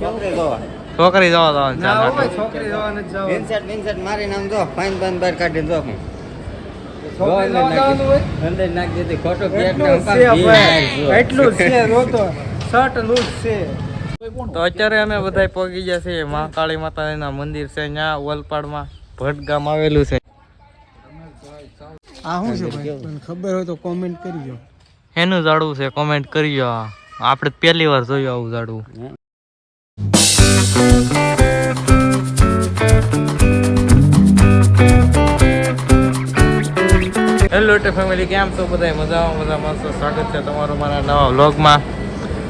છોકરી જોવા જવાનું ના છે હો ભાઈ, છોકરી જોવા નથી જવાનું. વિન્સેટ મારી નામ જો ફાઇન બંધ બહાર કાઢીને જો છોકરી જોવા જવાનું હોય અંદર નાખી દીધી ખોટો એટલું જ છે ભાઈ, એટલું જ છે. રોતો શર્ટ લૂઝ છે. તો અત્યારે અમે બધા પહોંચી ગયા છીએ મહાકાળી માતાના મંદિર છે ત્યાં ઓલપાડમાં ભટ્ટ ગામ આવેલું છે. આ શું છે ભાઈ, તમને ખબર હોય તો કોમેન્ટ કરજો. એનું ઝાડવું છે કોમેન્ટ કરજો. આપણે પહેલી વાર જોયું આવું ઝાડવું. હેલો ફેમિલી, કેમ છો બધા? મજામાં છો? સ્વાગત છે તમારું મારા નવા વ્લોગમાં.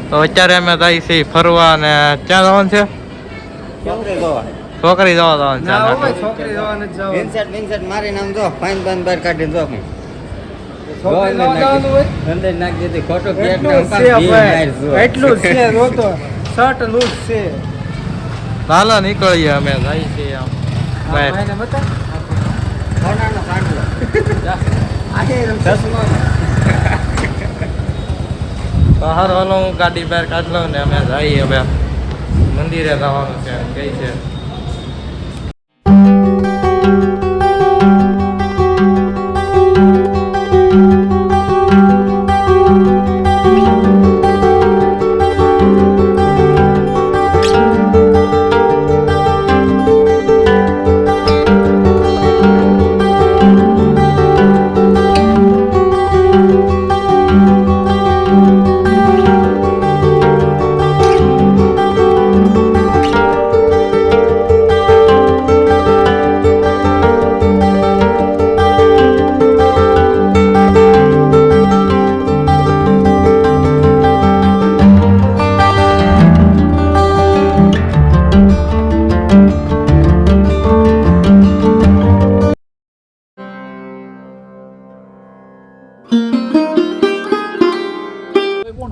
તો અત્યારે અમે જઈએ છીએ ફરવા અને ક્યાં જવાનું છે? છોકરી જોવા જવાનું ના હો છે. ભાઈ, છોકરી જોવા નથી જવાનું. વિન્સેટ મારી નામ જો ફાઇન બંધ બહાર કાઢીને જો છોકરી જોવા જવાનું હોય અંદર નાખી દીધી ખોટો એટલું જ છે ભાઈ, એટલું જ છે. રોતો શર્ટ લૂઝ છે. ચાલો નીકળીએ, અમે જઈએ છીએ આમ બહાર. ભાઈને બતા. સોનાનો કાંડલો તો હારો હાલો, હું ગાડી બહાર કાઢ લઉં ને અમે જઈએ હવે મંદિરે જવાનું છે. કઈ છે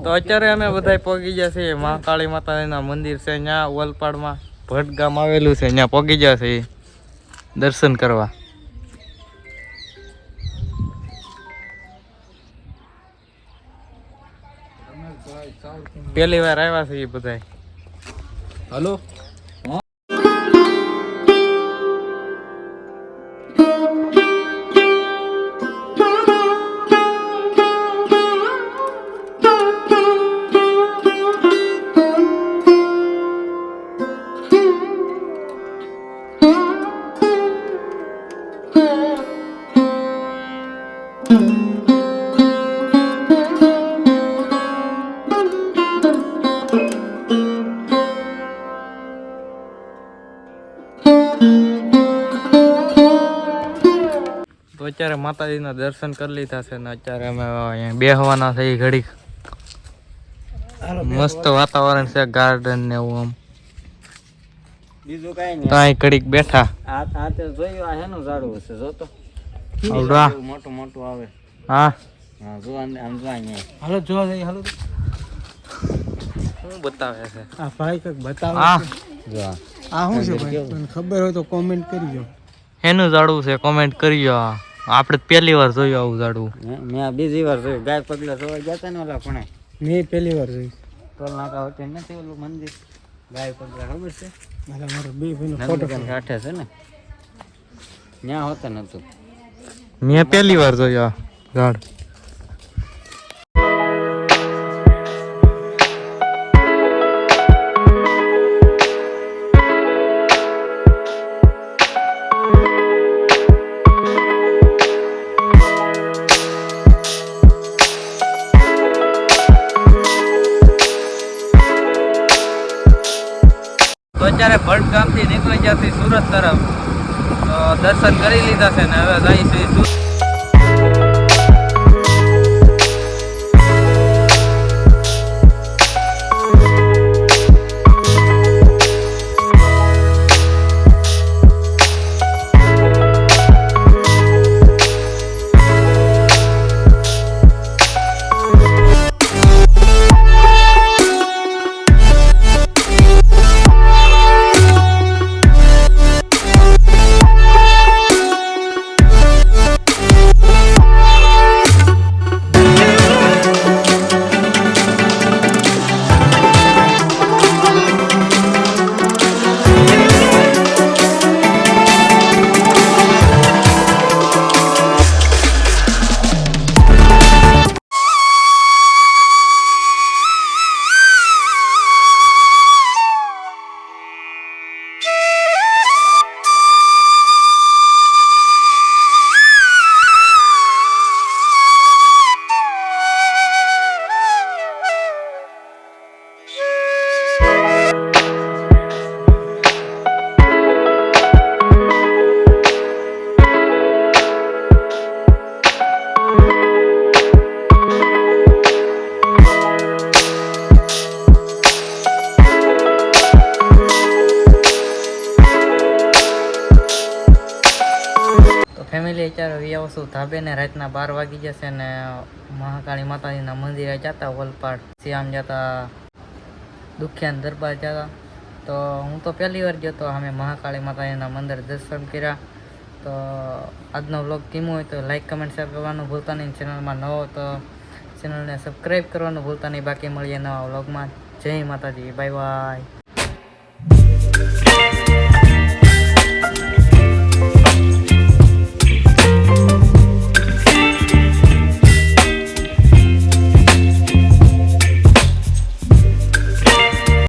તો અત્યારે અમે બધા પહોંચી ગયા છીએ મહાકાળી માતાના મંદિર છે ત્યાં ઓલપાડમાં ભટ્ટ ગામ આવેલું છે. ત્યાં પહોંચી ગયા છીએ દર્શન કરવા. પહેલી વાર આવ્યા છે બધા. હલો. તો અત્યારે માતાજીના દર્શન કરી લીધા છે ને અત્યારે અમે અહીંયા બેહવાના થઈ ઘડીક. મસ્ત વાતાવરણ છે, ગાર્ડન ને એવું. આમ બીજું કઈ તો અહીં ઘડીક બેઠા. આ તે જોયું આ હેનું ઝાડવું છે જોતો આવડા મોટું મોટું આવે. હા, હા જો આમ જો અહીંયા હાલો જોવા જઈએ. હાલો. શું બતાવે છે આ ભાઈ કંઈક બતાવે હા છે. જો આ શું છે ભાઈ, તમને ખબર હોય તો કોમેન્ટ કરજો. એનું ઝાડવું છે કોમેન્ટ કરજો. આપણે પહેલી વાર જોયું આવું ઝાડવું. મેં આ બીજી વાર જોયું. ગાય પગલા જોવા ગયા હતા ને ઓલા પણ મેં પહેલી વાર જોઈ. ટોલ નાકા વચ્ચે નથી ઓલું મંદિર ગાય પગલા ખબર છે? મારો બે ભાઈનો ફોટો નંદનકાન કાંઠે છે ને ત્યાં હોતા નતું. મેં પહેલી વાર જોયું આ ઝાડ. તો અત્યારે ભટ્ટ ગામથી નીકળી ગયા છે સુરત તરફ. તો દર્શન કરી લીધા છે ને હવે જઈએ છીએ સુરત. અત્યારે વ્યાવ છું ધાબે ને રાતના 12 વાગી જશે ને મહાકાળી માતાજીના મંદિરે જતા વલપાડ શ્યામ જતા દુખિયાન દરબાર જતા. તો હું તો પહેલી વાર ગયો તો અમે મહાકાળી માતાજીના મંદિર દર્શન કર્યા. તો આજનો વ્લોગ ગમ્યો હોય તો લાઈક કમેન્ટ શેર કરવાનું ભૂલતા નહીં. ચેનલમાં નવો તો ચેનલને સબસ્ક્રાઈબ કરવાનું ભૂલતા નહીં. બાકી મળીએ નવા વ્લોગમાં. જય માતાજી, બાય બાય.